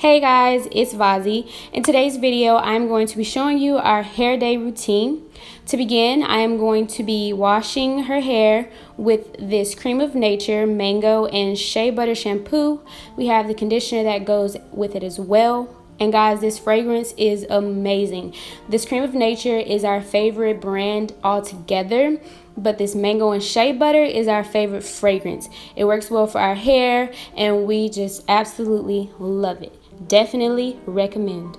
Hey guys, it's Vazi. In today's video, I'm going to be showing you our hair day routine. To begin, I am going to be washing her hair with this Cream of Nature Mango and Shea Butter shampoo. We have the conditioner that goes with it as well. And guys, this fragrance is amazing. This Cream of Nature is our favorite brand altogether, but this Mango and Shea Butter is our favorite fragrance. It works well for our hair and we just absolutely love it. Definitely recommend.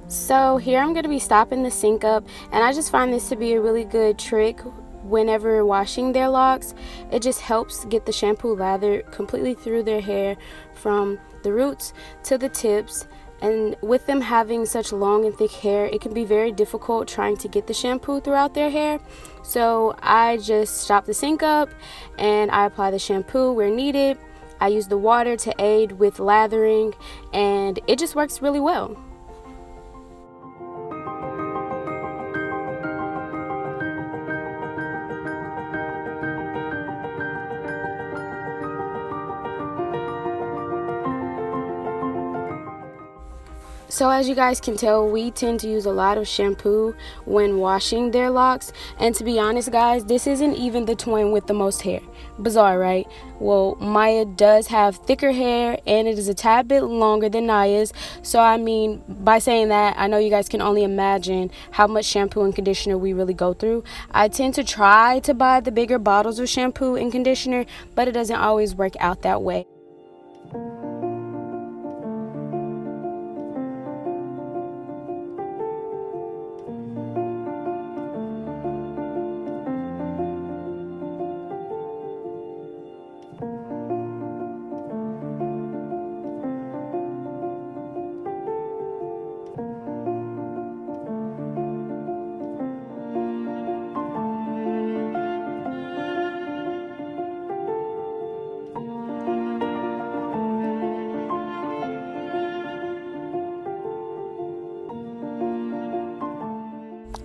So here I'm going to be stopping the sink up, and I just find this to be a really good trick whenever washing their locks. It just helps get the shampoo lather completely through their hair from the roots to the tips. And with them having such long and thick hair, it can be very difficult trying to get the shampoo throughout their hair. So I just stop the sink up and I apply the shampoo where needed. I use the water to aid with lathering, and it just works really well. So as you guys can tell, we tend to use a lot of shampoo when washing their locks. And to be honest, guys, this isn't even the twin with the most hair. Bizarre, right? Well, Maya does have thicker hair and it is a tad bit longer than Naya's. So I mean, by saying that, I know you guys can only imagine how much shampoo and conditioner we really go through. I tend to try to buy the bigger bottles of shampoo and conditioner, but it doesn't always work out that way.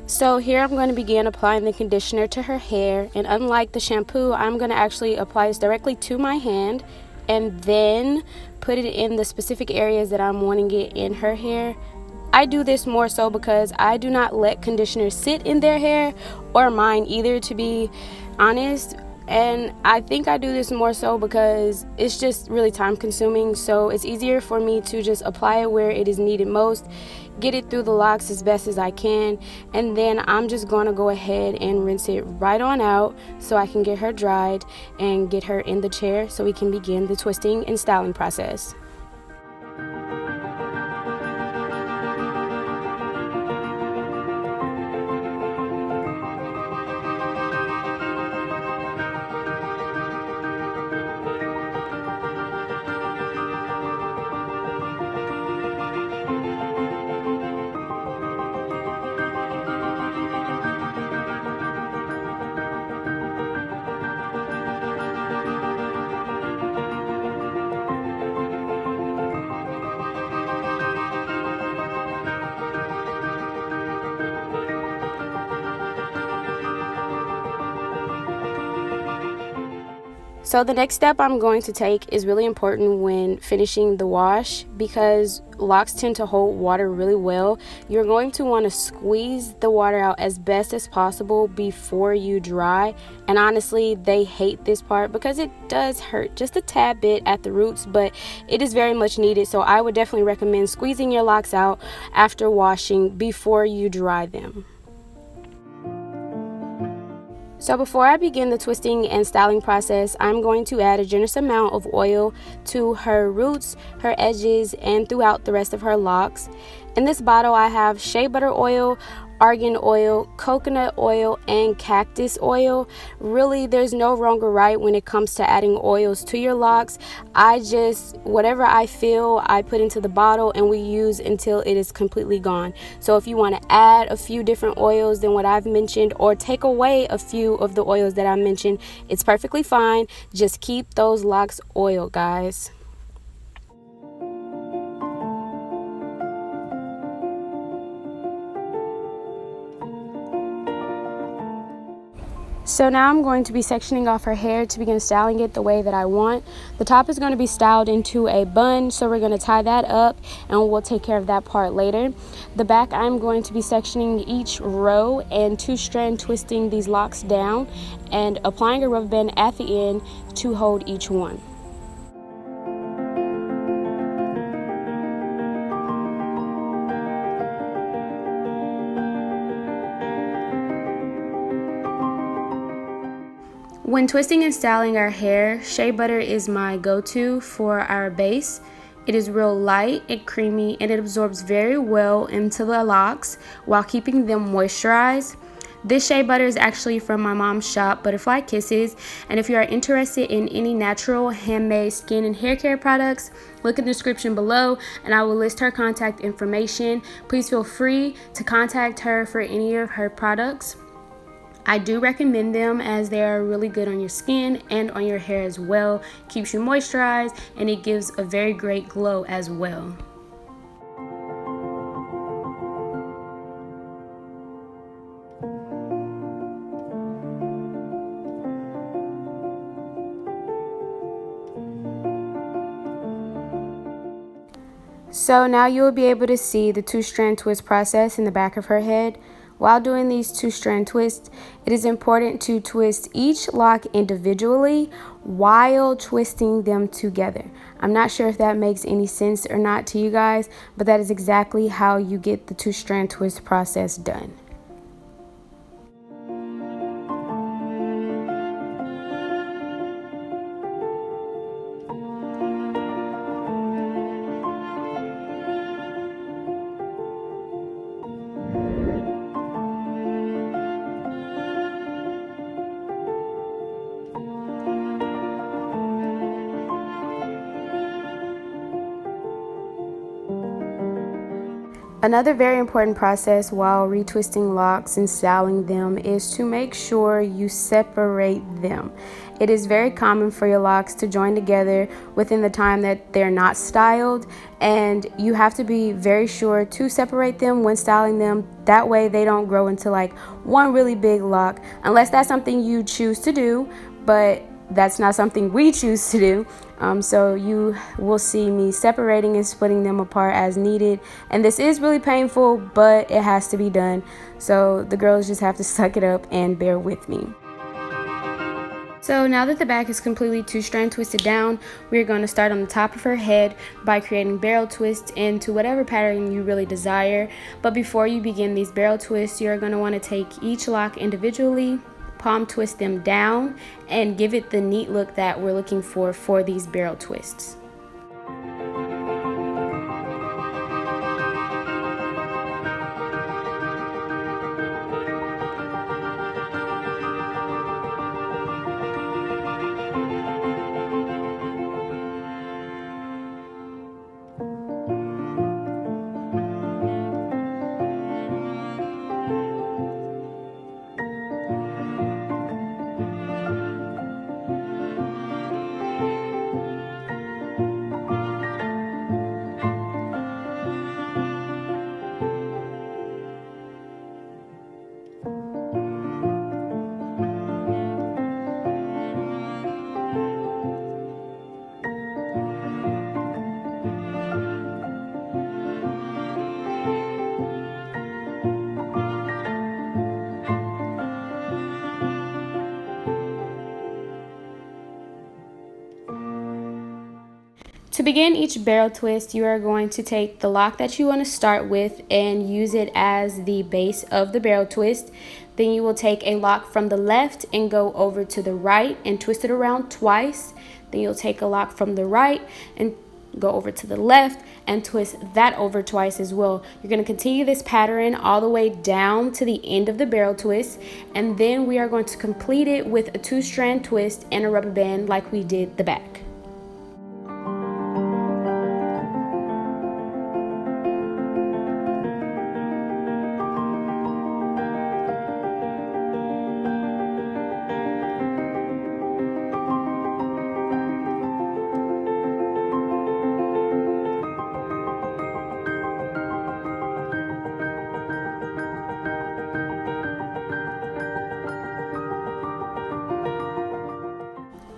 So here I'm going to begin applying the conditioner to her hair, and unlike the shampoo, I'm going to actually apply this directly to my hand and then put it in the specific areas that I'm wanting it in her hair. I do this more so because I do not let conditioner sit in their hair, or mine either, to be honest. And I think I do this more so because it's just really time consuming, so it's easier for me to just apply it where it is needed most, get it through the locks as best as I can, and then I'm just going to go ahead and rinse it right on out so I can get her dried and get her in the chair so we can begin the twisting and styling process. So the next step I'm going to take is really important when finishing the wash, because locks tend to hold water really well. You're going to want to squeeze the water out as best as possible before you dry. And honestly, they hate this part because it does hurt just a tad bit at the roots, but it is very much needed. So I would definitely recommend squeezing your locks out after washing before you dry them. So before I begin the twisting and styling process, I'm going to add a generous amount of oil to her roots, her edges, and throughout the rest of her locks. In this bottle, I have shea butter oil, argan oil, coconut oil, and cactus oil. Really, there's no wrong or right when it comes to adding oils to your locks. Whatever I feel, I put into the bottle and we use until it is completely gone. So if you want to add a few different oils than what I've mentioned, or take away a few of the oils that I mentioned, it's perfectly fine. Just keep those locks oiled, guys. So now I'm going to be sectioning off her hair to begin styling it the way that I want. The top is going to be styled into a bun, so we're going to tie that up and we'll take care of that part later. The back, I'm going to be sectioning each row and 2-strand twisting these locks down and applying a rubber band at the end to hold each one. When twisting and styling our hair, shea butter is my go-to for our base. It is real light and creamy, and it absorbs very well into the locks while keeping them moisturized. This shea butter is actually from my mom's shop, Butterfly Kisses, and if you are interested in any natural handmade skin and hair care products, look in the description below and I will list her contact information. Please feel free to contact her for any of her products. I do recommend them as they are really good on your skin and on your hair as well. Keeps you moisturized and it gives a very great glow as well. So now you will be able to see the 2-strand twist process in the back of her head. While doing these 2-strand twists, it is important to twist each lock individually while twisting them together. I'm not sure if that makes any sense or not to you guys, but that is exactly how you get the 2-strand twist process done. Another very important process while retwisting locks and styling them is to make sure you separate them. It is very common for your locks to join together within the time that they're not styled, and you have to be very sure to separate them when styling them. That way they don't grow into like one really big lock, unless that's something you choose to do, but that's not something we choose to do. So you will see me separating and splitting them apart as needed, and this is really painful, but it has to be done, so the girls just have to suck it up and bear with me. So now that the back is completely 2-strand twisted down, we're going to start on the top of her head by creating barrel twists into whatever pattern you really desire. But before you begin these barrel twists, you're going to want to take each lock individually, palm twist them down, and give it the neat look that we're looking for these barrel twists. To begin each barrel twist, you are going to take the lock that you want to start with and use it as the base of the barrel twist. Then you will take a lock from the left and go over to the right and twist it around twice. Then you'll take a lock from the right and go over to the left and twist that over twice as well. You're going to continue this pattern all the way down to the end of the barrel twist, and then we are going to complete it with a 2-strand twist and a rubber band like we did the back.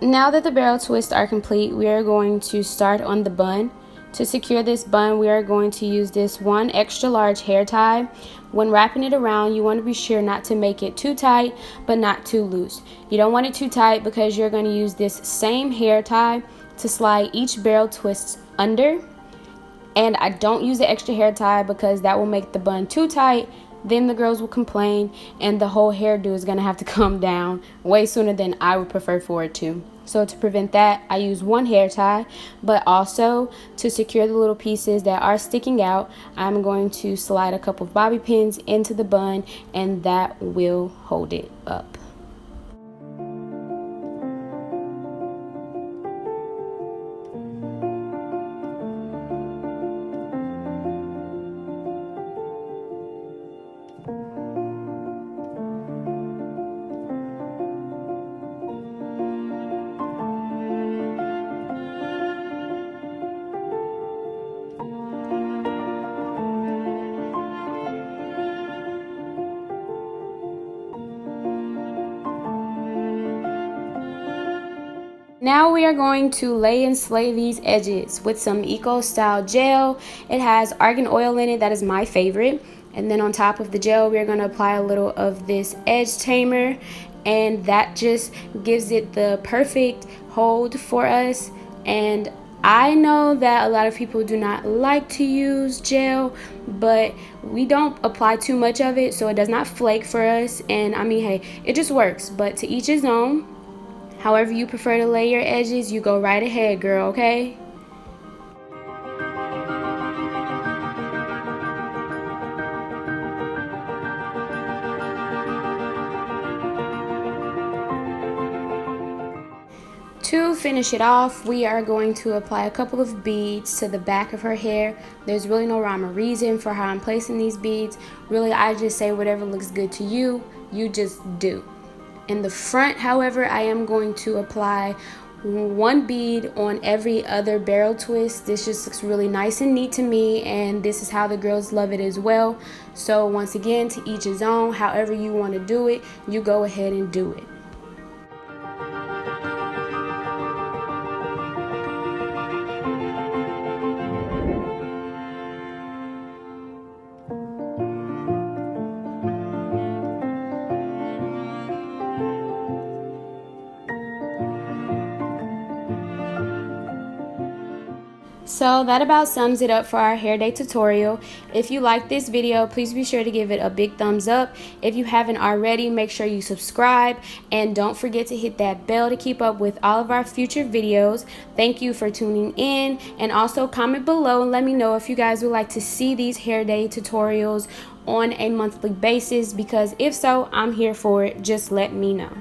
Now that the barrel twists are complete, we are going to start on the bun. To secure this bun, we are going to use this 1 extra large hair tie. When wrapping it around, you want to be sure not to make it too tight, but not too loose. You don't want it too tight because you're going to use this same hair tie to slide each barrel twist under. And I don't use the extra hair tie because that will make the bun too tight. Then the girls will complain and the whole hairdo is going to have to come down way sooner than I would prefer for it to. So to prevent that, I use 1 hair tie, but also to secure the little pieces that are sticking out, I'm going to slide a couple of bobby pins into the bun, and that will hold it up. Now we are going to lay and slay these edges with some Eco Style gel. It has argan oil in it, that is my favorite. And then on top of the gel, we are going to apply a little of this edge tamer, and that just gives it the perfect hold for us. And I know that a lot of people do not like to use gel, but we don't apply too much of it, so it does not flake for us. And I mean, hey, it just works, but to each his own. However you prefer to lay your edges, you go right ahead, girl, okay? To finish it off, we are going to apply a couple of beads to the back of her hair. There's really no rhyme or reason for how I'm placing these beads. Really, I just say whatever looks good to you, you just do. In the front, however, I am going to apply 1 bead on every other barrel twist. This just looks really nice and neat to me, and this is how the girls love it as well. So once again, to each his own. However you want to do it, you go ahead and do it. So that about sums it up for our hair day tutorial. If you like this video, please be sure to give it a big thumbs up. If you haven't already, make sure you subscribe, and don't forget to hit that bell to keep up with all of our future videos. Thank you for tuning in, and also comment below and let me know if you guys would like to see these hair day tutorials on a monthly basis, because if so, I'm here for it. Just let me know.